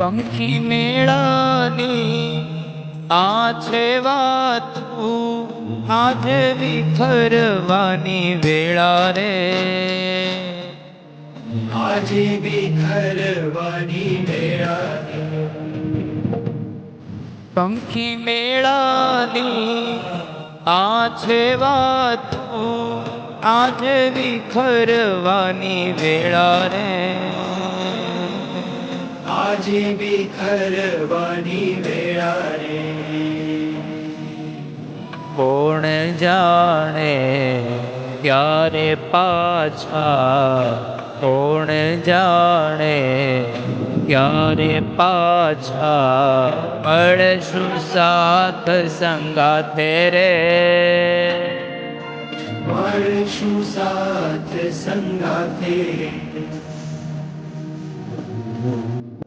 પંખી મેળાની આ છે વાત, આજે વિખરવાની વેળા રે. આજે વિખરવાની વેળા રે. પંખી મેળાની આ છે વાત, આજે વિખરવાની વેળા રે. આજે વિખરવાની વેળા રે. કોણ જાણે ક્યારે પાછા, કોણ જાણે ક્યારે પાછા મળશું સાથ સંગાથે રે. મળશું સાથ સંગાથે.